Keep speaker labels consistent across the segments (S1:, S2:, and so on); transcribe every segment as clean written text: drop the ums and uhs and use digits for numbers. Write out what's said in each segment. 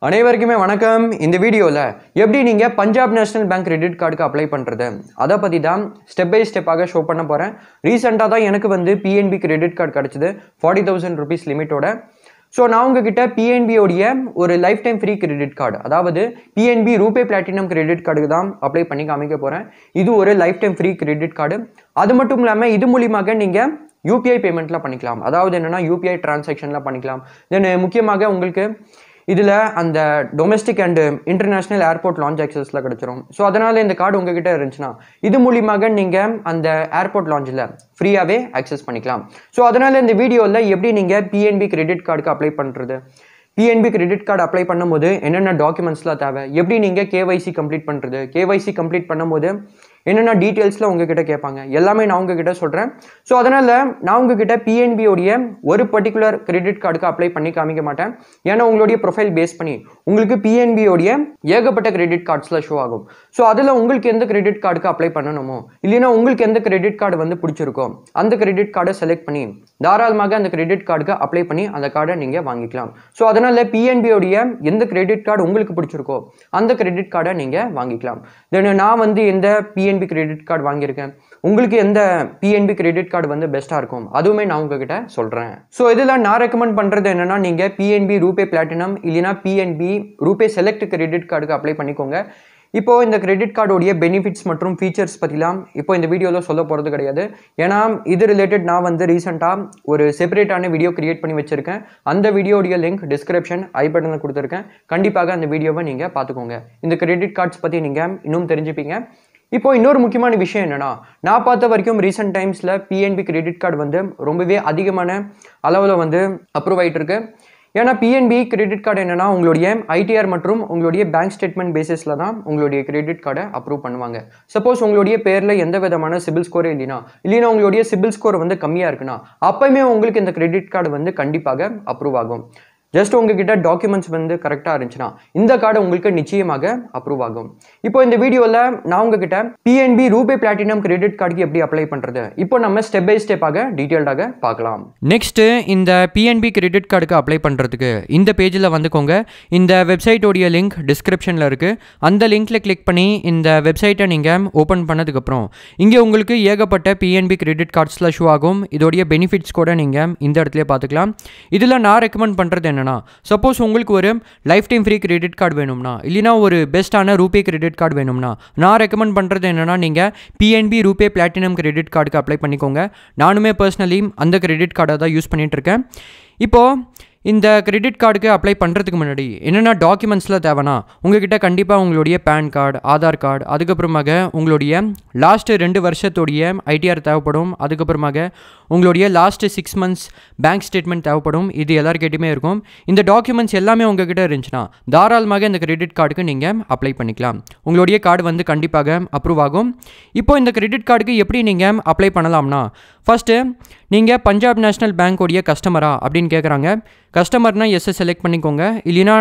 S1: அனைவருக்குமே வணக்கம். இந்த வீடியோவில் எப்படி நீங்கள் பஞ்சாப் நேஷனல் பேங்க் கிரெடிட் கார்டுக்கு அப்ளை பண்ணுறது அதை பற்றி தான் ஸ்டெப் பை ஸ்டெப்பாக ஷோ பண்ண போகிறேன். ரீசெண்டாக தான் எனக்கு வந்து பிஎன்பி கிரெடிட் கார்டு கிடச்சிது 40,000 rupees லிமிட்டோட. ஸோ நான் உங்ககிட்ட பிஎன்பியோடைய ஒரு lifetime free credit card, அதாவது பிஎன்பி ரூபே பிளாட்டினம் கிரெடிட் கார்டுக்கு தான் அப்ளை பண்ணி காமிக்க போகிறேன். இது ஒரு lifetime free credit card. அது மட்டும் இல்லாமல் இது மூலியமாக நீங்கள் யூபிஐ பேமெண்ட்லாம் பண்ணிக்கலாம். அதாவது என்னென்னா யூபிஐ டிரான்சாக்ஷன்லாம் பண்ணிக்கலாம். தென் முக்கியமாக உங்களுக்கு இதில் அந்த domestic and international airport lounge ஆக்சஸ்லாம் கிடச்சிரும். ஸோ அதனால் இந்த கார்டு உங்ககிட்ட இருந்துச்சுன்னா இது மூலியமாக நீங்கள் அந்த ஏர்போர்ட் லான்ச்சில் ஃப்ரீயாகவே ஆக்சஸ் பண்ணிக்கலாம். ஸோ அதனால் இந்த வீடியோவில் எப்படி நீங்கள் பிஎன்பி கிரெடிட் கார்டுக்கு அப்ளை பண்ணுறது, பிஎன்பி கிரெடிட் கார்டு அப்ளை பண்ணும்போது என்னென்ன டாக்குமெண்ட்ஸ்லாம் தேவை, எப்படி நீங்கள் கேஒய்சி கம்ப்ளீட் பண்ணுறது, கேஒய்சி கம்ப்ளீட் பண்ணும்போது என்னென்ன டீட்டெயில்ஸ்லாம் உங்ககிட்ட கேட்பாங்க, எல்லாமே நான் உங்ககிட்ட சொல்கிறேன். ஸோ அதனால் நான் உங்ககிட்ட பிஎன்பியோடைய ஒரு பர்டிகுலர் கிரெடிட் கார்டுக்கு அப்ளை பண்ணி காமிக்க மாட்டேன். ஏன்னா உங்களுடைய ப்ரொஃபைல் பேஸ் பண்ணி உங்களுக்கு பிஎன்பியோடைய ஏகப்பட்ட கிரெடிட் கார்ட்ஸ்லாம் ஷோ ஆகும். ஸோ அதில் உங்களுக்கு எந்த கிரெடிட் கார்டுக்கு அப்ளை பண்ணணுமோ, இல்லைன்னா உங்களுக்கு எந்த கிரெடிட் கார்டு வந்து பிடிச்சிருக்கோ அந்த கிரெடிட் கார்டை செலக்ட் பண்ணி தாராளமாக அந்த கிரெடிட் கார்டுக்கு அப்ளை பண்ணி அந்த கார்டை நீங்கள் வாங்கிக்கலாம். ஸோ அதனால் பிஎன்பியோடைய எந்த கிரெடிட் கார்டு உங்களுக்கு பிடிச்சிருக்கோ அந்த கிரெடிட் கார்டை நீங்கள் வாங்கிக்கலாம். தென் நான் வந்து எந்த பிஎன்பி கிரெடிட் கார்டு வாங்கியிருக்கேன், உங்களுக்கு எந்த பிஎன்பி கிரெடிட் கார்டு வந்து பெஸ்ட்டாக இருக்கும் அதுவுமே நான் உங்ககிட்ட சொல்கிறேன். ஸோ இதில் நான் ரெக்கமெண்ட் பண்ணுறது என்னென்னா, நீங்கள் பிஎன்பி ரூபே பிளாட்டினம் இல்லைனா பிஎன்பி ரூபே செலக்ட் கிரெடிட் கார்டுக்கு அப்ளை பண்ணிக்கோங்க. இப்போ இந்த கிரெடிட் கார்டோடைய பெனிஃபிட்ஸ் மற்றும் ஃபீச்சர்ஸ் பற்றிலாம் இப்போ இந்த வீடியோவில் சொல்ல போகிறது கிடையாது. ஏன்னா இது ரிலேட்டட் நான் வந்து ரீசெண்டாக ஒரு செப்பரேட்டான வீடியோ கிரியேட் பண்ணி வச்சுருக்கேன். அந்த வீடியோடைய லிங்க் டிஸ்கிரிப்ஷன் ஐ பட்டனில் கொடுத்துருக்கேன். கண்டிப்பாக அந்த வீடியோவை நீங்கள் பார்த்துக்கோங்க. இந்த கிரெடிட் கார்ட்ஸ் பற்றி நீங்கள் இன்னும் தெரிஞ்சுப்பீங்க. இப்போ இன்னொரு முக்கியமான விஷயம் என்னன்னா, நான் பார்த்த வரைக்கும் ரீசெண்ட் டைம்ஸில் பிஎன்பி கிரெடிட் கார்டு வந்து ரொம்பவே அதிகமான அளவில் வந்து அப்ரூவ் ஆகிட்டு இருக்கு. ஏன்னா பிஎன்பி கிரெடிட் கார்டு என்னன்னா, உங்களுடைய ஐடிஆர் மற்றும் உங்களுடைய பேங்க் ஸ்டேட்மெண்ட் பேசிஸில் தான் உங்களுடைய கிரெடிட் கார்டை அப்ரூவ் பண்ணுவாங்க. சப்போஸ் உங்களுடைய பேரில் எந்த விதமான சிபில் ஸ்கோரே இல்லைன்னா உங்களுடைய சிபில் ஸ்கோர் வந்து கம்மியாக இருக்குன்னா அப்போயுமே உங்களுக்கு இந்த கிரெடிட் கார்டு வந்து கண்டிப்பாக அப்ரூவ் ஆகும். ஜஸ்ட் உங்ககிட்ட டாக்குமெண்ட்ஸ் வந்து கரெக்டாக இருந்துச்சுன்னா இந்த கார்டு உங்களுக்கு நிச்சயமாக அப்ரூவ் ஆகும். இப்போ இந்த வீடியோவில் நான் உங்ககிட்ட பிஎன்பி ரூபே பிளாட்டினம் கிரெடிட் கார்டுக்கு எப்படி அப்ளை பண்ணுறது இப்போ நம்ம ஸ்டெப் பை ஸ்டெப்பாக டீட்டெயில்டாக பார்க்கலாம். நெக்ஸ்ட்டு இந்த பிஎன்பி கிரெடிட் கார்டுக்கு அப்ளை பண்ணுறதுக்கு இந்த பேஜில் வந்துக்கோங்க. இந்த வெப்சைட்டோடைய லிங்க் டிஸ்கிரிப்ஷனில் இருக்குது. அந்த லிங்க்கில் கிளிக் பண்ணி இந்த வெப்சைட்டை நீங்கள் ஓப்பன் பண்ணதுக்கப்புறம் இங்கே உங்களுக்கு ஏகப்பட்ட பிஎன்பி கிரெடிட் கார்ட்ஸில் ஷோ ஆகும். இதோடைய பெனிஃபிட்ஸ் கூட நீங்கள் இந்த இடத்துல பார்த்துக்கலாம். இதில் நான் ரெக்கமெண்ட் பண்ணுறது என்ன, சப்போஸ் உங்களுக்கு ஒரு lifetime free credit card வேணும்னா, இல்லைனா ஒரு பெஸ்ட்டான ரூபே கிரெடிட் கார்டு வேணும்னா நான் ரெக்கமெண்ட் பண்ணுறது என்னென்னா, நீங்கள் பிஎன்பி ரூபே பிளாட்டினம் கிரெடிட் கார்டுக்கு அப்ளை பண்ணிக்கோங்க. நானுமே பர்சனலி அந்த கிரெடிட் கார்டை தான் யூஸ் பண்ணிகிட்டு இருக்கேன். இப்போது இந்த கிரெடிட் கார்டுக்கு அப்ளை பண்ணுறதுக்கு முன்னாடி என்னென்ன டாக்குமெண்ட்ஸ்லாம் தேவைன்னா, உங்ககிட்ட கண்டிப்பாக உங்களுடைய பேன் கார்டு, ஆதார் கார்டு, அதுக்கப்புறமாக உங்களுடைய லாஸ்ட்டு 2 வருஷத்துடைய ஐடிஆர் தேவைப்படும். அதுக்கப்புறமாக உங்களுடைய லாஸ்ட்டு 6 months பேங்க் ஸ்டேட்மெண்ட் தேவைப்படும். இது எல்லாருக்கிட்டையுமே இருக்கும். இந்த டாக்குமெண்ட்ஸ் எல்லாமே உங்ககிட்ட இருந்துச்சுன்னா தாராளமாக இந்த கிரெடிட் கார்டுக்கு நீங்கள் அப்ளை பண்ணிக்கலாம். உங்களுடைய கார்டு வந்து கண்டிப்பாக அப்ரூவ் ஆகும். இப்போ இந்த கிரெடிட் கார்டுக்கு எப்படி நீங்கள் அப்ளை பண்ணலாம்னா, ஃபஸ்ட்டு நீங்கள் பஞ்சாப் நேஷனல் பேங்க்கோடைய கஸ்டமரா அப்படின்னு கேட்குறாங்க. கஸ்டமர்னால் எஸ்ஸை செலக்ட் பண்ணிக்கோங்க, இல்லைனா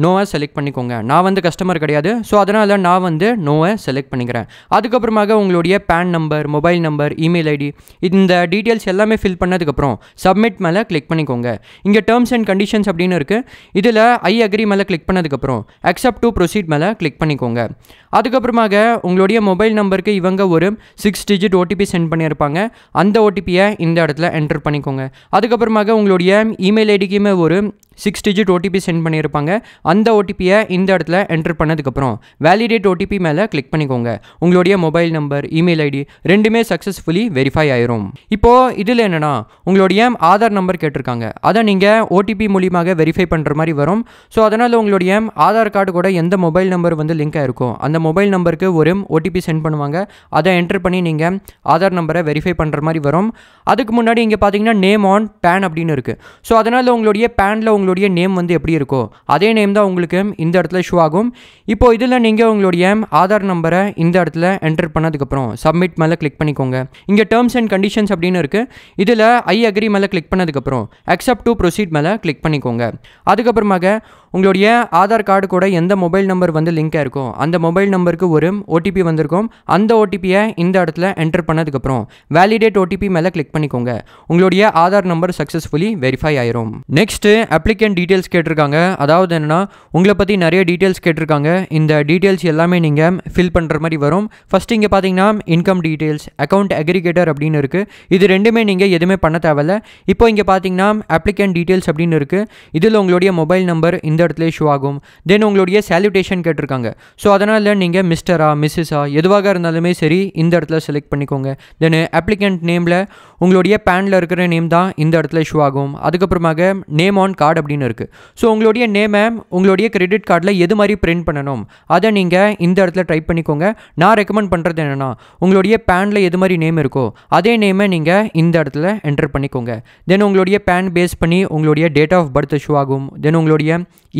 S1: நோவை செலக்ட் பண்ணிக்கோங்க. நான் வந்து கஸ்டமர் கிடையாது, ஸோ அதனால் நான் வந்து நோவை செலக்ட் பண்ணிக்கிறேன். அதுக்கப்புறமாக உங்களுடைய PAN number, mobile number, email ID இந்த டீட்டெயில்ஸ் எல்லாமே ஃபில் பண்ணதுக்கப்புறம் சப்மிட் மேலே கிளிக் பண்ணிக்கோங்க. இங்கே டேர்ம்ஸ் அண்ட் கண்டிஷன்ஸ் அப்படின்னு இருக்குது. இதில் ஐ அக்ரி மேலே கிளிக் பண்ணதுக்கப்புறம் அக்செப்ட் டு ப்ரொசீட் மேலே கிளிக் பண்ணிக்கோங்க. அதுக்கப்புறமாக உங்களுடைய மொபைல் நம்பருக்கு இவங்க ஒரு 6 digit ஓடிபி சென்ட் பண்ணியிருப்பாங்க. அந்த ஓடிபியை இந்த இடத்துல என்டர் பண்ணிக்கோங்க. அதுக்கப்புறமாக உங்களுடைய இமெயில் ஐடிக்குமே ஒரு 6 digit ஓடிபி சென்ட் பண்ணியிருப்பாங்க. அந்த ஓடிபியை இந்த இடத்துல என்டர் பண்ணதுக்கப்புறம் வேலிடேட் ஓடிபி மேலே கிளிக் பண்ணிக்கோங்க. உங்களுடைய மொபைல் நம்பர், இமெயில் ஐடி ரெண்டுமே சக்ஸஸ்ஃபுல்லி வெரிஃபை ஆயிரும். இப்போது இதில் என்னென்னா, உங்களுடைய ஆதார் நம்பர் கேட்டிருக்காங்க. அதை நீங்கள் ஓடிபி மூலியமாக வெரிஃபை பண்ணுற மாதிரி வரும். ஸோ அதனால் உங்களுடைய ஆதார் கார்டு கூட எந்த மொபைல் நம்பர் வந்து லிங்க் ஆகிருக்கும் அந்த மொபைல் நம்பருக்கு ஒரு ஓடிபி சென்ட் பண்ணுவாங்க. அதை என்டர் பண்ணி நீங்கள் ஆதார் நம்பரை வெரிஃபை பண்ணுற மாதிரி வரும். அதுக்கு முன்னாடி இங்கே பார்த்தீங்கன்னா நேம் ஆன் பேன் அப்படின்னு இருக்குது. ஸோ அதனால் உங்களுடைய பேனில் உங்களுடைய நேம் வந்து எப்படி இருக்கோ அதே நேம் தான் உங்களுக்கு இந்த இடத்துல ஷோ ஆகும். இப்போ இதில் நீங்கள் உங்களுடைய ஆதார் நம்பரை இந்த இடத்துல என்டர் பண்ணதுக்கப்புறம் சப்மிட் மேலே கிளிக் பண்ணிக்கோங்க. இங்கே டேர்ம்ஸ் அண்ட் கண்டிஷன்ஸ் அப்படின்னு இருக்குது. இதில் ஐ அக்ரி மேலே கிளிக் பண்ணதுக்கப்புறம் அக்செப்ட் டு ப்ரொசீட் மேலே கிளிக் பண்ணிக்கோங்க. அதுக்கப்புறமாக உங்களுடைய ஆதார் கார்டு கூட எந்த மொபைல் நம்பர் வந்து லிங்காக இருக்கும் அந்த மொபைல் நம்பருக்கு ஒரு ஓடிபி வந்திருக்கும். அந்த ஓடிபியை இந்த இடத்துல என்டர் பண்ணதுக்கப்புறம் வேலிடேட் ஓடிபி மேலே கிளிக் பண்ணிக்கோங்க. உங்களுடைய ஆதார் நம்பர் சக்ஸஸ்ஃபுல்லி வெரிஃபை ஆயிரும். நெக்ஸ்ட்டு அப்ளிகண்ட் டீட்டெயில்ஸ் கேட்டிருக்காங்க. அதாவது என்னென்னா உங்களை பற்றி நிறைய டீட்டெயில்ஸ் கேட்டிருக்காங்க. இந்த டீட்டெயில்ஸ் எல்லாமே நீங்கள் ஃபில் பண்ணுற மாதிரி வரும். ஃபஸ்ட்டு இங்கே பார்த்தீங்கன்னா இன்கம் டீட்டெயில்ஸ், அக்கௌண்ட் அக்ரிகேட்டர் அப்படின்னு இருக்குது. இது ரெண்டுமே நீங்கள் எதுவுமே பண்ண தேவையில்ல. இப்போ இங்கே பார்த்தீங்கன்னா அப்ளிகண்ட் டீட்டெயில்ஸ் அப்படின்னு இருக்குது. இதில் உங்களுடைய மொபைல் நம்பர் இந்த இடத்துல இஷ்யூ ஆகும். தென் உங்களுடைய சால்யூட்டேஷன் கேட்டிருக்காங்க. ஸோ அதனால் நீங்கள் மிஸ்டரா மிஸ்ஸஸா எதுவாக இருந்தாலுமே சரி இந்த இடத்துல செலக்ட் பண்ணிக்கோங்க. தென் அப்ளிகண்ட் நேமில் உங்களுடைய பேனில் இருக்கிற நேம் தான் இந்த இடத்துல இஷ்யூ ஆகும். அதுக்கப்புறமாக நேம் ஆன் கார்டு அப்படின்னு இருக்குது. ஸோ உங்களுடைய நேமை உங்களுடைய கிரெடிட் கார்டில் எது மாதிரி பிரிண்ட் பண்ணணும் அதை நீங்கள் இந்த இடத்துல டைப் பண்ணிக்கோங்க. நான் ரெக்கமெண்ட் பண்ணுறது என்னென்னா உங்களுடைய பேனில் எது மாதிரி நேம் இருக்கோ அதே நேமை நீங்கள் இந்த இடத்துல என்டர் பண்ணிக்கோங்க. தென் உங்களுடைய பேன் பேஸ் பண்ணி உங்களுடைய டேட் ஆஃப் பர்த் இஷ்யூ ஆகும். தென் உங்களுடைய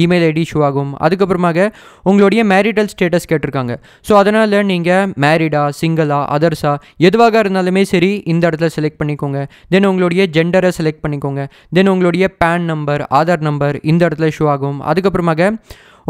S1: இமெயில் ஐடி இஷ்யூ ஆகும். அதுக்கப்புறமாக உங்களுடைய மேரிட்டல் ஸ்டேட்டஸ் கேட்டிருக்காங்க. ஸோ அதனால் நீங்கள் மேரிடா சிங்கிளா அதர்ஸா எதுவாக இருந்தாலுமே சரி இந்த இடத்துல செலக்ட் பண்ணிக்கோங்க. தென் உங்களுடைய ஜெண்டரை செலக்ட் பண்ணிக்கோங்க. தென் உங்களுடைய பேன் நம்பர் ஆதார் நம்பர் இந்த இடத்துல இஷ்யூ ஆகும். அதுக்கப்புறமாக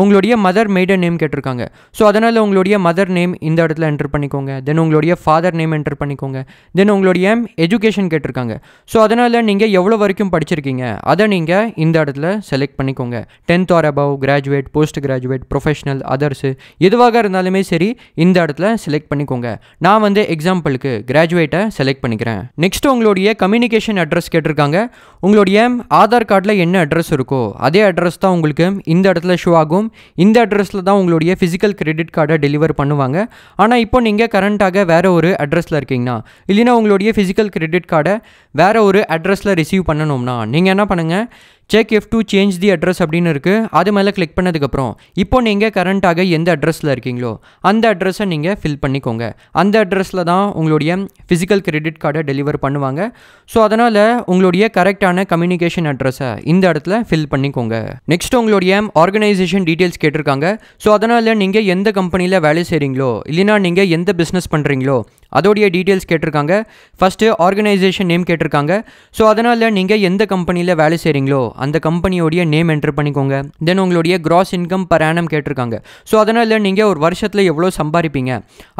S1: உங்களுடைய மதர் மெய்டன் நேம் கேட்டிருக்காங்க. ஸோ அதனால் உங்களுடைய மதர் நேம் இந்த இடத்துல என்டர் பண்ணிக்கோங்க. தென் உங்களுடைய ஃபாதர் நேம் என்டர் பண்ணிக்கோங்க. தென் உங்களுடைய எஜுகேஷன் கேட்டிருக்காங்க. ஸோ அதனால் நீங்கள் எவ்வளோ வரைக்கும் படிச்சிருக்கீங்க அதை நீங்கள் இந்த இடத்துல செலக்ட் பண்ணிக்கோங்க. 10th or above, graduate, post graduate, professional, others எதுவாக இருந்தாலுமே சரி இந்த இடத்துல செலக்ட் பண்ணிக்கோங்க. நான் வந்து எக்ஸாம்பிளுக்கு கிராஜுவேட்டை செலக்ட் பண்ணிக்கிறேன். நெக்ஸ்ட் உங்களுடைய கம்யூனிகேஷன் அட்ரஸ் கேட்டிருக்காங்க. உங்களுடைய ஆதார் கார்டில் என்ன அட்ரஸ் இருக்கோ அதே அட்ரஸ் தான் உங்களுக்கு இந்த இடத்துல ஷோ ஆகும். இந்த அட்ரஸில் தான் உங்களுடைய ஃபிசிக்கல் கிரெடிட் கார்டை டெலிவர் பண்ணுவாங்க. ஆனால் இப்போ நீங்கள் கரண்ட்டாக வேறு ஒரு அட்ரஸில் இருக்கீங்கன்னா இல்லைனா உங்களுடைய ஃபிசிக்கல் கிரெடிட் கார்டை வேறு ஒரு அட்ரஸில் ரிசீவ் பண்ணணும்னா நீங்கள் என்ன பண்ணுங்கள், check F to change the address அப்படின்னு இருக்குது. அது மேலே கிளிக் பண்ணதுக்கப்புறம் இப்போ நீங்கள் கரண்ட்டாக எந்த அட்ரஸில் இருக்கீங்களோ அந்த அட்ரஸை நீங்கள் ஃபில் பண்ணிக்கோங்க. அந்த அட்ரஸில் தான் உங்களுடைய ஃபிசிக்கல் கிரெடிட் கார்டை டெலிவர் பண்ணுவாங்க. ஸோ அதனால் உங்களுடைய கரெக்டான கம்யூனிகேஷன் அட்ரஸை இந்த இடத்துல ஃபில் பண்ணிக்கோங்க. நெக்ஸ்ட் உங்களுடைய ஆர்கனைசேஷன் டீட்டெயில்ஸ் கேட்டிருக்காங்க. ஸோ அதனால் நீங்கள் எந்த கம்பெனியில் வேலை செய்கிறீங்களோ இல்லைனா நீங்கள் எந்த பிஸ்னஸ் பண்ணுறீங்களோ அதோடைய டீட்டெயில்ஸ் கேட்டிருக்காங்க. ஃபஸ்ட்டு ஆர்கனைசேஷன் நேம் கேட்டிருக்காங்க. ஸோ அதனால் நீங்கள் எந்த கம்பெனியில் வேலை செய்கிறீங்களோ அந்த கம்பெனியோடைய நேம் என்டர் பண்ணிக்கோங்க. தென் உங்களுடைய கிராஸ் இன்கம் பர் ஆனம் கேட்டிருக்காங்க. ஸோ அதனால் நீங்கள் ஒரு வருஷத்தில் எவ்வளோ சம்பாதிப்பீங்க,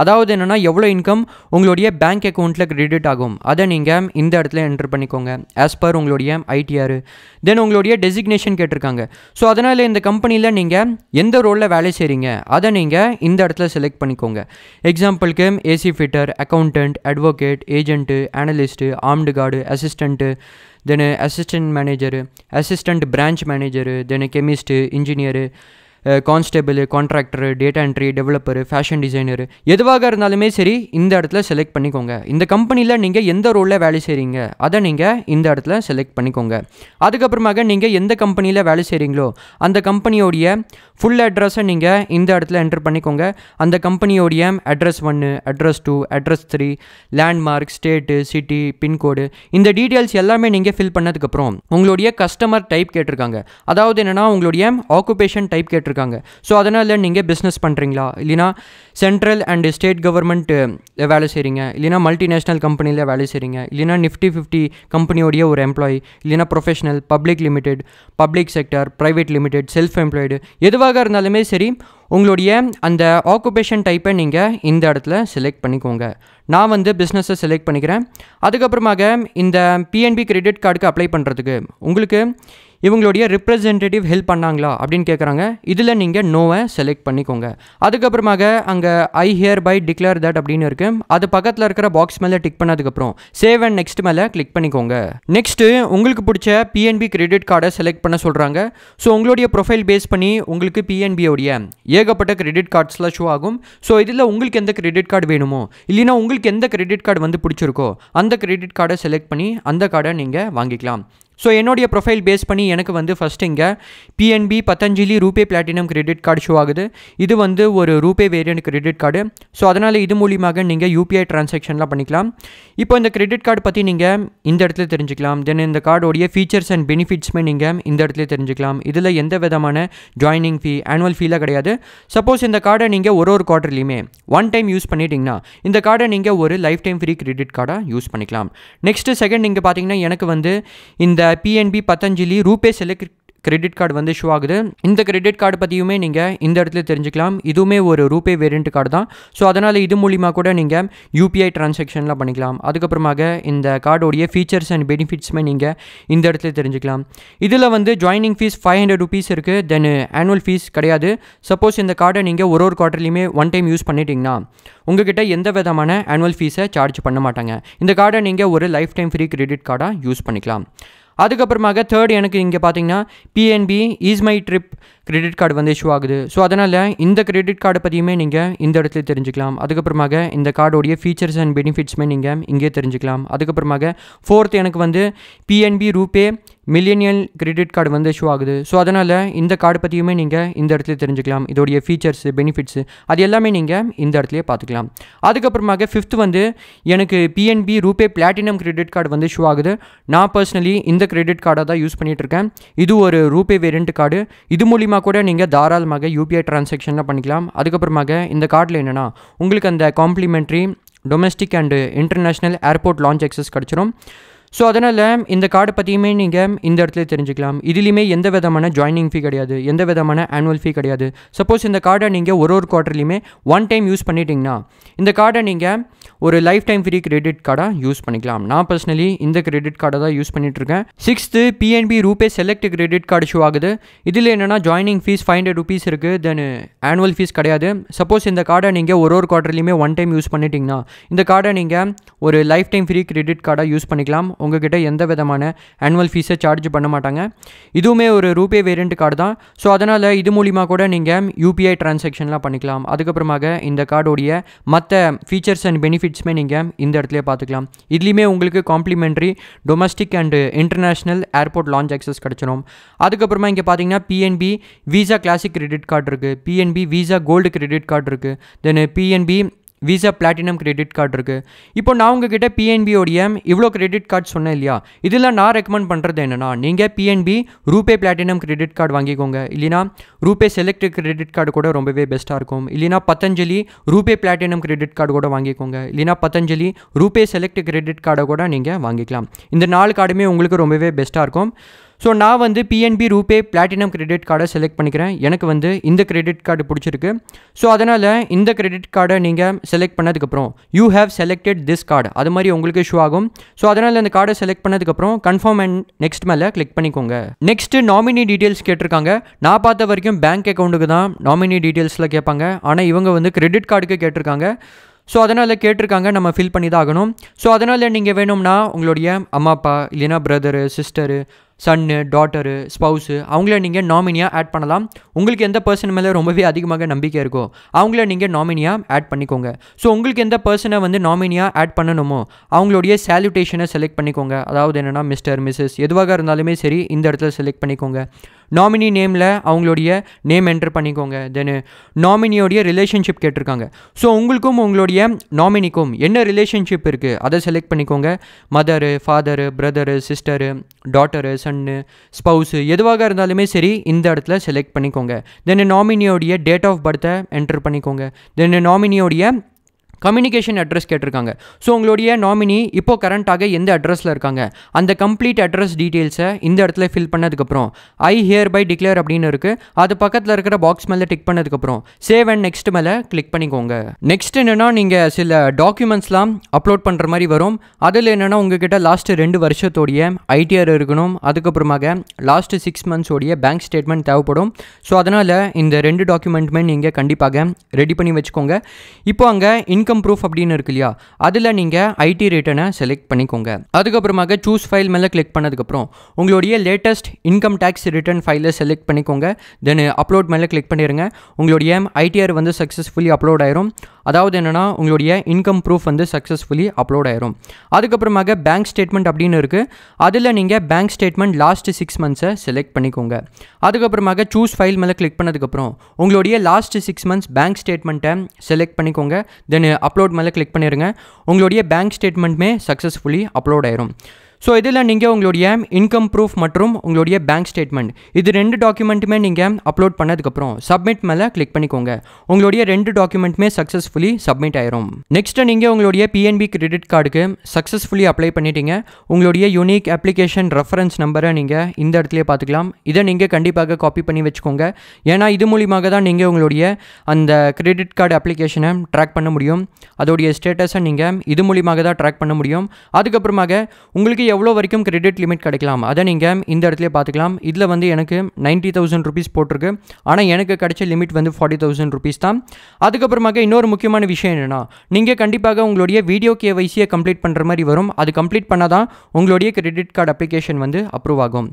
S1: அதாவது என்னென்னா எவ்வளோ இன்கம் உங்களுடைய பேங்க் அக்கௌண்ட்டில் கிரெடிட் ஆகும் அதை நீங்கள் இந்த இடத்துல என்டர் பண்ணிக்கோங்க ஆஸ் பர் உங்களுடைய ஐடிஆர். தென் உங்களுடைய டெசிக்னேஷன் கேட்டிருக்காங்க. ஸோ அதனால் இந்த கம்பெனியில் நீங்கள் எந்த ரோலில் வேலை செய்கிறீங்க அதை நீங்கள் இந்த இடத்துல செலக்ட் பண்ணிக்கோங்க. எக்ஸாம்பிளுக்கு AC fitter, accountant, advocate, agent, analyst, armed guard, assistant, then assistant manager, assistant branch manager, then chemist, engineer, constable, contractor, data entry, developer, fashion designer எதுவாக இருந்தாலுமே சரி இந்த இடத்துல செலக்ட் பண்ணிக்கோங்க. இந்த கம்பெனியில் நீங்கள் எந்த ரோலில் வேலை செய்கிறீங்க அதை நீங்கள் இந்த இடத்துல செலக்ட் பண்ணிக்கோங்க. அதுக்கப்புறமாக நீங்கள் எந்த கம்பெனியில் வேலை செய்கிறீங்களோ அந்த கம்பெனியோடைய ஃபுல் அட்ரஸை நீங்கள் இந்த இடத்துல என்டர் பண்ணிக்கோங்க. அந்த கம்பெனியோடைய address 1, address 2, address 3, landmark, state, city, pincode இந்த டீட்டெயில்ஸ் எல்லாமே நீங்கள் ஃபில் பண்ணதுக்கப்புறம் உங்களுடைய கஸ்டமர் டைப் கேட்டிருக்காங்க. அதாவது என்னென்னா உங்களுடைய ஆக்குபேஷன் டைப் கேட்டிருக்காங்க. ஸோ அதனால் நீங்கள் பிஸ்னஸ் பண்ணுறீங்களா இல்லைனா சென்ட்ரல் அண்ட் ஸ்டேட் கவர்மெண்ட் வேலை செய்கிறீங்க இல்லைனா மல்டிநேஷ்னல் கம்பெனியில் வேலை செய்கிறீங்க இல்லைனா நிஃப்டி 50 கம்பெனியோடைய ஒரு எம்ப்ளாயி இல்லைனா professional, public limited, public sector, private limited, self employed எதுவாக இருந்தாலுமே சரி உங்களுடைய அந்த ஆக்குபேஷன் டைப்பை நீங்கள் இந்த இடத்துல செலக்ட் பண்ணிக்கோங்க. நான் வந்து பிஸ்னஸை செலக்ட் பண்ணிக்கிறேன். அதுக்கப்புறமாக இந்த பிஎன்பி கிரெடிட் கார்டுக்கு அப்ளை பண்ணுறதுக்கு உங்களுக்கு இவங்களுடைய ரிப்ரசன்டேட்டிவ் ஹெல்ப் பண்ணாங்களா அப்படின்னு கேட்குறாங்க. இதில் நீங்கள் நோவை செலக்ட் பண்ணிக்கோங்க. அதுக்கப்புறமாக அங்கே ஐ ஹியர் பை டிக்ளேர் தட் அப்படின்னு இருக்குது. அது பக்கத்தில் இருக்கிற பாக்ஸ் மேலே டிக் பண்ணதுக்கப்புறம் சேவ் அண்ட் நெக்ஸ்ட் மேலே கிளிக் பண்ணிக்கோங்க. நெக்ஸ்ட்டு உங்களுக்கு பிடிச்ச பிஎன்பி கிரெடிட் கார்டை செலக்ட் பண்ண சொல்கிறாங்க. ஸோ உங்களுடைய ப்ரொஃபைல் பேஸ் பண்ணி உங்களுக்கு பிஎன்பியோடைய ஏகப்பட்ட கிரெடிட் கார்ட்ஸ்லாம் ஷோ ஆகும். ஸோ இதில் உங்களுக்கு எந்த கிரெடிட் கார்டு வேணுமோ இல்லைனா உங்களுக்கு எந்த கிரெடிட் கார்டு வந்து பிடிச்சிருக்கோ அந்த கிரெடிட் கார்டை செலக்ட் பண்ணி அந்த கார்டை நீங்கள் வாங்கிக்கலாம். ஸோ என்னுடைய ப்ரொஃபைல் பேஸ் பண்ணி எனக்கு வந்து ஃபஸ்ட்டு இங்கே PNB Patanjali RuPay platinum credit card show ஆகுது. இது வந்து ஒரு RuPay variant credit card. So அதனால் இது மூலியமாக நீங்கள் யூபிஐ ட்ரான்சாக்ஷன்லாம் பண்ணிக்கலாம். இப்போ இந்த கிரெடிட் கார்டு பற்றி நீங்கள் இந்த இடத்துல தெரிஞ்சுக்கலாம். தென் இந்த கார்டோடைய ஃபீச்சர்ஸ் அண்ட் பெனிஃபிட்ஸுமே நீங்கள் இந்த இடத்துல தெரிஞ்சுக்கலாம். இதில் எந்த விதமான ஜாயினிங் ஃபீ, ஆனுவல் ஃபீலாம் கிடையாது. சப்போஸ் இந்த கார்டை நீங்கள் ஒரு குவார்ட்டர்லையுமே ஒன் டைம் யூஸ் பண்ணிட்டீங்கன்னா இந்த கார்டை நீங்கள் ஒரு லைஃப் டைம் ஃப்ரீ கிரெடிட் கார்டாக யூஸ் பண்ணிக்கலாம். நெக்ஸ்ட்டு செகண்ட் நீங்கள் பார்த்தீங்கன்னா எனக்கு வந்து இந்த PNB Patanjali RuPay select credit card வந்து ஷோ ஆகுது. இந்த கிரெடிட் கார்டு பற்றியுமே நீங்கள் இந்த இடத்துல தெரிஞ்சுக்கலாம். இதுவுமே ஒரு ரூபே வேரியண்ட் கார்டு தான். ஸோ அதனால் இது மூலிமா கூட நீங்கள் யூபிஐ டிரான்சாக்ஷன்லாம் பண்ணிக்கலாம். அதுக்கப்புறமாக இந்த கார்டோடைய ஃபீச்சர்ஸ் அண்ட் பெனிஃபிட்ஸுமே நீங்கள் இந்த இடத்துல தெரிஞ்சுக்கலாம். இதில் வந்து ஜாயினிங் ஃபீஸ் 500 rupees இருக்குது. தென் ஆனுவல் ஃபீஸ் கிடையாது. சப்போஸ் இந்த கார்டை நீங்கள் ஒரு குவார்ட்டர்லையுமே ஒன் டைம் யூஸ் பண்ணிட்டீங்கன்னா உங்ககிட்ட எந்த விதமான ஆனுவல் ஃபீஸை சார்ஜ் பண்ண மாட்டாங்க. இந்த கார்டை நீங்கள் ஒரு லைஃப் டைம் ஃப்ரீ கிரெடிட் கார்டாக யூஸ் பண்ணிக்கலாம். அதுக்கப்புறமாக தேர்ட் எனக்கு இங்கே பார்த்தீங்கன்னா PNB Ease My Trip credit card வந்து இஷ்யூ ஆகுது. ஸோ அதனால் இந்த கிரெடிட் கார்டை பற்றியுமே நீங்கள் இந்த இடத்துல தெரிஞ்சுக்கலாம். அதுக்கப்புறமாக இந்த கார்டோடைய ஃபீச்சர்ஸ் அண்ட் பெனிஃபிட்ஸுமே நீங்கள் இங்கே தெரிஞ்சுக்கலாம். அதுக்கப்புறமாக ஃபோர்த் எனக்கு வந்து PNB RuPay millennial credit card வந்து இஷ்யூ ஆகுது. ஸோ அதனால் இந்த கார்டு பற்றியுமே நீங்கள் இந்த இடத்துல தெரிஞ்சுக்கலாம். இதோடைய ஃபீச்சர்ஸு பெனிஃபிட்ஸு அது எல்லாமே நீங்கள் இந்த இடத்துலையே பார்த்துக்கலாம். அதுக்கப்புறமாக ஃபிஃப்த் வந்து எனக்கு PNB RuPay platinum credit card வந்து இஷ்யூ ஆகுது. நான் பர்சனலி இந்த கிரெடிட் கார்டை தான் யூஸ் பண்ணிகிட்ருக்கேன். இது ஒரு ரூபே வேரியண்ட் கார்டு. இது மூலிமா கூட நீங்கள் தாராளமாக யூபிஐ டிரான்சாக்ஷன்லாம் பண்ணிக்கலாம். அதுக்கப்புறமாக இந்த கார்டில் என்னென்னா உங்களுக்கு அந்த complimentary domestic and international airport lounge access கிடச்சிரும். ஸோ அதனால் இந்த கார்டு பற்றியுமே நீங்கள் இந்த இடத்துல தெரிஞ்சுக்கலாம். இதுலேயுமே எந்த விதமான ஜாயினிங் ஃபீ கிடையாது, எந்த விதமான ஆனுவல் ஃபீ கிடையாது. சப்போஸ் இந்த கார்டை நீங்கள் ஒரு குவார்ட்டர்லையுமே ஒன் டைம் யூஸ் பண்ணிட்டீங்கன்னா இந்த கார்டை நீங்கள் ஒரு லைஃப் டைம் ஃப்ரீ கிரெடிட் கார்டாக யூஸ் பண்ணிக்கலாம். நான் பர்சனலி இந்த கிரெடிட் கார்டை தான் யூஸ் பண்ணிகிட்ருக்கேன். Sixth PNB RuPay select credit card show ஆகுது. இதில் என்னென்னா ஜாயினிங் ஃபீஸ் 500 rupees இருக்குது. தென் ஆனுவல் ஃபீஸ் கிடையாது. சப்போஸ் இந்த கார்டை நீங்கள் ஒரு குவார்ட்டர்லையுமே ஒன் டைம் யூஸ் பண்ணிட்டீங்கன்னா இந்த கார்டை நீங்கள் ஒரு லைஃப் டைம் ஃப்ரீ கிரெடிட் கார்டாக யூஸ் பண்ணிக்கலாம். உங்ககிட்ட எந்த விதமான ஆனுவல் ஃபீஸை சார்ஜ் பண்ண மாட்டாங்க. இதுவுமே ஒரு ரூபே வேரியண்ட் கார்டு தான். ஸோ அதனால் இது மூலிமா கூட நீங்கள் யூபிஐ டிரான்சாக்ஷன்லாம் பண்ணிக்கலாம். அதுக்கப்புறமாக இந்த கார்டோடைய மற்ற ஃபீச்சர்ஸ் அண்ட் பெனிஃபிட்ஸுமே நீங்கள் இந்த இடத்துல பார்த்துக்கலாம். இதுலேயுமே உங்களுக்கு complimentary domestic and international airport lounge access கிடச்சிரும். அதுக்கப்புறமா இங்கே பார்த்தீங்கன்னா PNB Visa classic credit card இருக்குது, PNB Visa gold credit card இருக்குது, then PNB Visa platinum credit card இருக்குது. இப்போ நான் உங்ககிட்ட பிஎன்பியோடைய இவ்வளோ கிரெடிட் கார்டு சொன்னேன் இல்லையா, இதில் நான் ரெக்கமெண்ட் பண்ணுறது என்னென்னா நீங்கள் PNB RuPay platinum credit card வாங்கிக்கோங்க. இல்லைனா ரூபே செலக்ட் கிரெடிட் கார்டு கூட ரொம்பவே பெஸ்ட்டாக இருக்கும். இல்லைனா Patanjali RuPay platinum credit card கூட வாங்கிக்கோங்க. இல்லைனா பத்தஞ்சலி ரூபே செலக்ட் கிரெடிட் கார்டை கூட நீங்கள் வாங்கிக்கலாம். இந்த 4 கார்டுமே உங்களுக்கு ரொம்பவே பெஸ்ட்டாக இருக்கும். ஸோ நான் வந்து பிஎன்பி ரூபே பிளாட்டினம் கிரெடிட் கார்டை செலக்ட் பண்ணிக்கிறேன். எனக்கு வந்து இந்த கிரெடிட் கார்டு பிடிச்சிருக்கு. ஸோ அதனால் இந்த கிரெடிட் கார்டை நீங்கள் செலக்ட் பண்ணதுக்கப்புறம் you have selected this card அது மாதிரி உங்களுக்கு ஷோ ஆகும். ஸோ அதனால் அந்த கார்டை செலக்ட் பண்ணதுக்கப்புறம் கன்ஃபார்ம் அண்ட் நெக்ஸ்ட் மேலே கிளிக் பண்ணிக்கோங்க. நெக்ஸ்ட்டு நாமினி டீட்டெயில்ஸ் கேட்டிருக்காங்க. நான் பார்த்த வரைக்கும் பேங்க் அக்கௌண்ட்டுக்கு தான் நாமினி டீட்டெயில்ஸில் கேட்பாங்க. ஆனால் இவங்க வந்து கிரெடிட் கார்டுக்கு கேட்டிருக்காங்க. ஸோ அதனால் கேட்டிருக்காங்க, நம்ம ஃபில் பண்ணி தான் ஆகணும். ஸோ அதனால் நீங்கள் வேணும்னா உங்களுடைய அம்மா அப்பா இல்லைனா பிரதரு சிஸ்டரு சன்னு டாட்டரு ஸ்பவுஸு அவங்கள நீங்கள் நாமினியாக ஆட் பண்ணலாம். உங்களுக்கு எந்த பர்சன் மேலே ரொம்பவே அதிகமாக நம்பிக்கை இருக்கோ அவங்கள நீங்கள் நாமினியாக ஆட் பண்ணிக்கோங்க. ஸோ உங்களுக்கு எந்த பர்சனை வந்து நாமினியாக ஆட் பண்ணணுமோ அவங்களுடைய சால்யூட்டேஷனை செலக்ட் பண்ணிக்கோங்க. அதாவது என்னென்னா மிஸ்டர் மிஸ்ஸஸ் எதுவாக இருந்தாலுமே சரி இந்த இடத்துல செலக்ட் பண்ணிக்கோங்க. நாமினி நேமில் அவங்களுடைய நேம் என்டர் பண்ணிக்கோங்க. தென் நாமினியோடைய ரிலேஷன்ஷிப் கேட்டிருக்காங்க. ஸோ உங்களுக்கும் உங்களுடைய நாமினிக்கும் என்ன ரிலேஷன்ஷிப் இருக்குது அதை செலக்ட் பண்ணிக்கோங்க. Mother father brother sister daughter son spouse எதுவாக இருந்தாலுமே சரி இந்த இடத்துல செலக்ட் பண்ணிக்கோங்க. தென் நாமினியோடைய டேட் ஆஃப் பர்த்தை என்டர் பண்ணிக்கோங்க. தென் நாமினியோடைய கம்யூனிகேஷன் அட்ரஸ் கேட்டிருக்காங்க. ஸோ உங்களுடைய நாமினி இப்போது கரண்ட்டாக எந்த அட்ரஸில் இருக்காங்க அந்த கம்ப்ளீட் அட்ரஸ் டீட்டெயில்ஸை இந்த இடத்துல ஃபில் பண்ணதுக்கப்புறம் ஐ ஹியர் பை டிக்ளேர் அப்படின்னு இருக்குது. அது பக்கத்தில் இருக்கிற பாக்ஸ் மேலே டிக் பண்ணதுக்கப்புறம் சேவ் அண்ட் நெக்ஸ்ட் மேலே கிளிக் பண்ணிக்கோங்க. நெக்ஸ்ட் என்னென்னா நீங்கள் சில டாக்குமெண்ட்ஸ்லாம் அப்லோட் பண்ணுற மாதிரி வரும். அதில் என்னென்னா உங்ககிட்ட லாஸ்ட்டு 2 வருஷத்தோடைய ஐடிஆர் இருக்கணும். அதுக்கப்புறமாக லாஸ்ட்டு 6 months பேங்க் ஸ்டேட்மெண்ட் தேவைப்படும். ஸோ அதனால் இந்த 2 டாக்குமெண்ட்டுமே நீங்கள் கண்டிப்பாக ரெடி பண்ணி வச்சுக்கோங்க. இப்போ அங்கே இன்கம் ப்ரூஃப் அப்படின்னு இருக்கு இல்லையா, அதில் நீங்கள் ஐடி ரிட்டனை செலக்ட் பண்ணிக்கோங்க. அதுக்கப்புறமாக சூஸ் ஃபைல் மேலே கிளிக் பண்ணதுக்கப்புறம் உங்களுடைய லேட்டஸ்ட் இன்கம் டேக்ஸ் ரிட்டர்ன் ஃபைலை செலக்ட் பண்ணிக்கோங்க. தென் அப்லோட் மேலே கிளிக் பண்ணிடுங்க. உங்களுடைய ஐடிஆர் வந்து சக்ஸஸ்ஃபுல்லி அப்லோட் ஆயிரும். அதாவது என்னென்னா உங்களுடைய இன்கம் ப்ரூஃப் வந்து சக்ஸஸ்ஃபுல்லி அப்லோட் ஆயிரும். அதுக்கப்புறமாக பேங்க் ஸ்டேட்மெண்ட் அப்படின்னு இருக்குது. அதில் நீங்கள் bank statement last 6 months select பண்ணிக்கோங்க. அதுக்கப்புறமாக சூஸ் ஃபைல் மேலே கிளிக் பண்ணதுக்கப்புறம் உங்களுடைய லாஸ்ட் 6 months பேங்க் ஸ்டேட்மெண்ட்டை செலக்ட் பண்ணிக்கோங்க. தென் அப்லோட் மேலே கிளிக் பண்ணிடுங்க. உங்களுடைய பேங்க் ஸ்டேட்மெண்ட்டுமே சக்ஸஸ்ஃபுல்லி அப்லோட் ஆயிரும். ஸோ இதில் நீங்கள் உங்களுடைய இன்கம் ப்ரூஃப் மற்றும் உங்களுடைய பேங்க் ஸ்டேட்மெண்ட் இது 2 டாக்குமெண்ட்டுமே நீங்கள் அப்லோட் பண்ணதுக்கப்புறம் சப்மிட் மேலே கிளிக் பண்ணிக்கோங்க. உங்களுடைய 2 டாக்குமெண்ட்டுமே சக்ஸஸ்ஃபுல்லி சப்மிட் ஆயிரும். நெக்ஸ்ட்டு நீங்கள் உங்களுடைய பிஎன்பி கிரெடிட் கார்டுக்கு சக்ஸஸ்ஃபுல்லி அப்ளை பண்ணிட்டீங்க. உங்களுடைய யூனிக் அப்ளிகேஷன் ரெஃபரன்ஸ் நம்பரை நீங்கள் இந்த இடத்துலையே பார்த்துக்கலாம். இதை நீங்கள் கண்டிப்பாக காப்பி பண்ணி வச்சுக்கோங்க. ஏன்னா இது மூலியமாக தான் நீங்கள் உங்களுடைய அந்த கிரெடிட் கார்டு அப்ளிகேஷனை ட்ராக் பண்ண முடியும். அதோடைய ஸ்டேட்டஸை நீங்கள் இது மூலியமாக தான் ட்ராக் பண்ண முடியும். அதுக்கப்புறமாக உங்களுக்கு எவ்வளோ வரைக்கும் கிரெடிட் லிமிட் கிடைக்கலாம் அதை நீங்கள் இந்த இடத்துல பார்த்துக்கலாம். இதில் வந்து எனக்கு 90,000 rupees போட்டிருக்கு. ஆனால் எனக்கு கிடைச்ச லிமிட் வந்து 40,000 rupees தான். அதுக்கப்புறமாக இன்னொரு முக்கியமான விஷயம் என்னென்னா, நீங்கள் கண்டிப்பாக உங்களுடைய வீடியோ கேவைசியை கம்ப்ளீட் பண்ணுற மாதிரி வரும். அது கம்ப்ளீட் பண்ணால் தான் உங்களுடைய கிரெடிட் கார்டு அப்ளிகேஷன் வந்து அப்ரூவ் ஆகும்.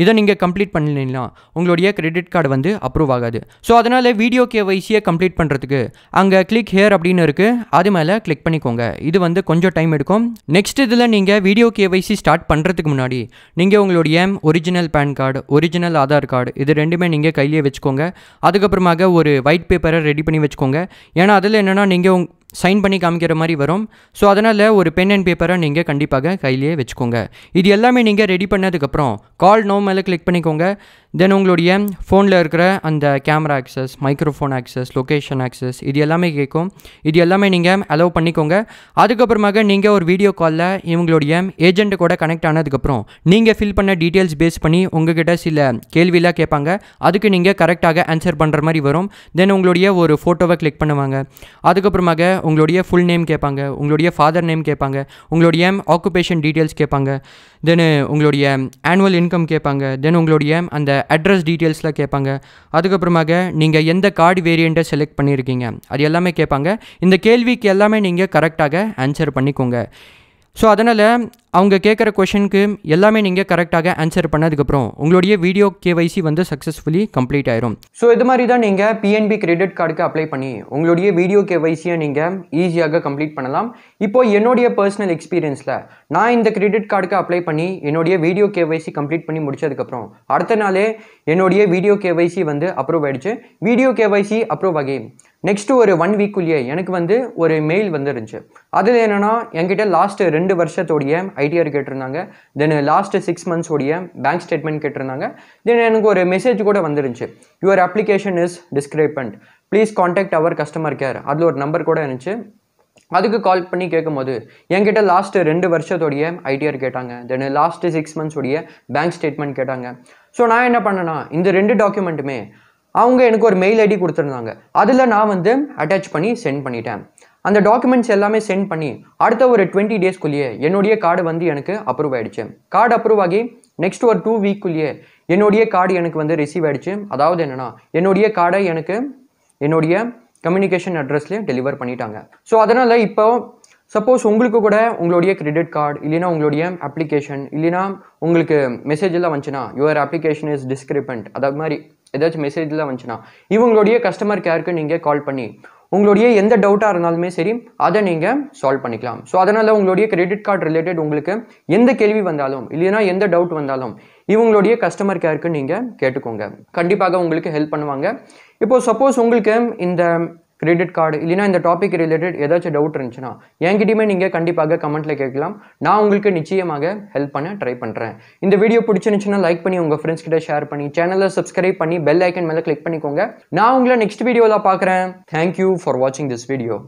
S1: இதை நீங்கள் கம்ப்ளீட் பண்ணலீங்கன்னா உங்களுடைய கிரெடிட் கார்டு வந்து அப்ரூவ் ஆகாது. ஸோ அதனால் வீடியோ கேவைசியை கம்ப்ளீட் பண்ணுறதுக்கு அங்கே கிளிக் ஹியர் அப்படின்னு இருக்குது, அது மேலே கிளிக் பண்ணிக்கோங்க. இது வந்து கொஞ்சம் டைம் எடுக்கும். நெக்ஸ்ட் இதில் நீங்கள் வீடியோ கேவைசி ஸ்டார்ட் பண்ணுறதுக்கு முன்னாடி நீங்கள் உங்களுடைய original PAN card, original Aadhaar card இது 2மே நீங்கள் கையிலே வச்சுக்கோங்க. அதுக்கப்புறமாக ஒரு ஒயிட் பேப்பரை ரெடி பண்ணி வச்சுக்கோங்க. ஏன்னா அதில் என்னென்னா நீங்கள் சைன் பண்ணி காமிக்கிற மாதிரி வரும். ஸோ அதனால் ஒரு பென் அண்ட் பேப்பரை நீங்கள் கண்டிப்பாக கையிலேயே வச்சுக்கோங்க. இது எல்லாமே நீங்கள் ரெடி பண்ணதுக்கப்புறம் கால் நோ மேலே கிளிக் பண்ணிக்கோங்க. தென் உங்களுடைய ஃபோனில் இருக்கிற அந்த camera access, microphone access, location access இது எல்லாமே கேட்கும். இது எல்லாமே நீங்கள் அலோவ் பண்ணிக்கோங்க. அதுக்கப்புறமாக நீங்கள் ஒரு வீடியோ காலில் இவங்களுடைய ஏஜென்ட்டு கூட கனெக்ட் ஆனதுக்கப்புறம் நீங்கள் ஃபில் பண்ண டீட்டெயில்ஸ் பேஸ் பண்ணி உங்ககிட்ட சில கேள்வியெல்லாம் கேட்பாங்க. அதுக்கு நீங்கள் கரெக்டாக ஆன்சர் பண்ணுற மாதிரி வரும். தென் உங்களுடைய ஒரு ஃபோட்டோவை கிளிக் பண்ணுவாங்க. அதுக்கப்புறமாக உங்களுடைய ஃபுல் நேம் கேட்பாங்க, உங்களுடைய ஃபாதர் நேம் கேட்பாங்க, உங்களுடைய ஆக்குபேஷன் டீட்டெயில்ஸ் கேட்பாங்க, தென் உங்களுடைய ஆனுவல் இன்கம் கேட்பாங்க, தென் உங்களுடைய அந்த அட்ரஸ் டீட்டெயில்ஸ்லாம் கேட்பாங்க. அதுக்கப்புறமாக நீங்கள் எந்த கார்டு வேரியண்ட்டை செலக்ட் பண்ணியிருக்கீங்க அது எல்லாமே கேட்பாங்க. இந்த கேள்விக்கு எல்லாமே நீங்கள் கரெக்டாக ஆன்சர் பண்ணிக்கோங்க. ஸோ அதனால் அவங்க கேட்குற கொஷனுக்கு எல்லாமே நீங்கள் கரெக்டாக ஆன்சர் பண்ணதுக்கப்புறம் உங்களுடைய வீடியோ கேவைசி வந்து சக்ஸஸ்ஃபுல்லி கம்ப்ளீட் ஆயிரும். ஸோ இது மாதிரி தான் நீங்கள் பிஎன்பி கிரெடிட் கார்டுக்கு அப்ளை பண்ணி உங்களுடைய வீடியோ கேவைசியை நீங்கள் ஈஸியாக கம்ப்ளீட் பண்ணலாம். இப்போ என்னுடைய பர்சனல் எக்ஸ்பீரியன்ஸில் நான் இந்த கிரெடிட் கார்டுக்கு அப்ளை பண்ணி என்னுடைய வீடியோ கேவைசி கம்ப்ளீட் பண்ணி முடிச்சதுக்கப்புறம் அடுத்த நாளே என்னுடைய வீடியோ கேவைசி வந்து அப்ரூவ் ஆகிடுச்சு. வீடியோ கேவைசி அப்ரூவ் ஆகி நெக்ஸ்ட்டு ஒரு 1 வீக்குள்ளேயே எனக்கு வந்து ஒரு மெயில் வந்துருந்துச்சு. அதில் என்னென்னா என்கிட்ட லாஸ்ட்டு 2 வருஷத்தோடைய ஐடிஆர் கேட்டிருந்தாங்க. Then last 6 months bank statement கேட்டிருந்தாங்க. தென் எனக்கு ஒரு மெசேஜ் கூட வந்துருந்துச்சு, your application is discrepant, please contact our customer care. அதில் ஒரு நம்பர் கூட இருந்துச்சு. அதுக்கு கால் பண்ணி கேட்கும்போது என்கிட்ட லாஸ்ட்டு 2 வருஷத்தோடைய ஐடிஆர் கேட்டாங்க. தென் லாஸ்ட்டு 6 months பேங்க் ஸ்டேட்மெண்ட் கேட்டாங்க. ஸோ நான் என்ன பண்ணேன்னா இந்த 2 டாக்குமெண்ட்டுமே அவங்க எனக்கு ஒரு மெயில் ஐடி கொடுத்துருந்தாங்க. அதில் நான் வந்து அட்டாச் பண்ணி சென்ட் பண்ணிட்டேன். அந்த டாக்குமெண்ட்ஸ் எல்லாமே சென்ட் பண்ணி அடுத்த ஒரு 20 daysக்குள்ளேயே என்னுடைய கார்டு வந்து எனக்கு அப்ரூவ் ஆகிடுச்சு. கார்டு அப்ரூவ் ஆகி நெக்ஸ்ட் ஒரு 2 வீக்குள்ளேயே என்னுடைய கார்டு எனக்கு வந்து ரிசீவ் ஆகிடுச்சு. அதாவது என்னென்னா என்னுடைய கார்டை எனக்கு என்னுடைய கம்யூனிகேஷன் அட்ரஸ்லேயே டெலிவர் பண்ணிட்டாங்க. ஸோ அதனால் இப்போ சப்போஸ் உங்களுக்கு கூட உங்களுடைய கிரெடிட் கார்டு இல்லைனா உங்களுடைய அப்ளிகேஷன் இல்லைனா உங்களுக்கு மெசேஜ் எல்லாம் வந்துச்சுன்னா யுவர் அப்ளிகேஷன் இஸ் டிஸ்கிரிப்பன்ட் அது மாதிரி ஏதாச்சும் மெசேஜ்லாம் வந்துச்சுன்னா இவங்களுடைய கஸ்டமர் கேருக்கு நீங்கள் கால் பண்ணி உங்களுடைய எந்த டவுட்டாக இருந்தாலுமே சரி அதை நீங்கள் சால்வ் பண்ணிக்கலாம். ஸோ அதனால் உங்களுடைய கிரெடிட் கார்டு ரிலேட்டட் உங்களுக்கு எந்த கேள்வி வந்தாலும் இல்லைனா எந்த டவுட் வந்தாலும் இவங்களுடைய கஸ்டமர் கேருக்கு நீங்கள் கேட்டுக்கோங்க. கண்டிப்பாக உங்களுக்கு ஹெல்ப் பண்ணுவாங்க. இப்போது சப்போஸ் உங்களுக்கு இந்த கிரெடிட் கார்டு இல்லைனா இந்த டாபிக் ரிலேட்டட் ஏதாச்சும் டவுட் இருந்துச்சுன்னா என்கிட்டயுமே நீங்கள் கண்டிப்பாக கமெண்ட்டில் கேட்கலாம். நான் உங்களுக்கு நிச்சயமாக ஹெல்ப் பண்ண ட்ரை பண்ணுறேன். இந்த வீடியோ பிடிச்சிருந்துச்சுன்னா லைக் பண்ணி உங்கள் ஃப்ரெண்ட்ஸ் கிட்ட ஷேர் பண்ணி சேனலை சப்ஸ்கிரைப் பண்ணி பெல் ஐக்கன் மேலே கிளிக் பண்ணிக்கோங்க. நான் உங்களை நெக்ஸ்ட் வீடியோவில் பார்க்குறேன். தேங்க்யூ ஃபார் வாட்சிங் திஸ் வீடியோ.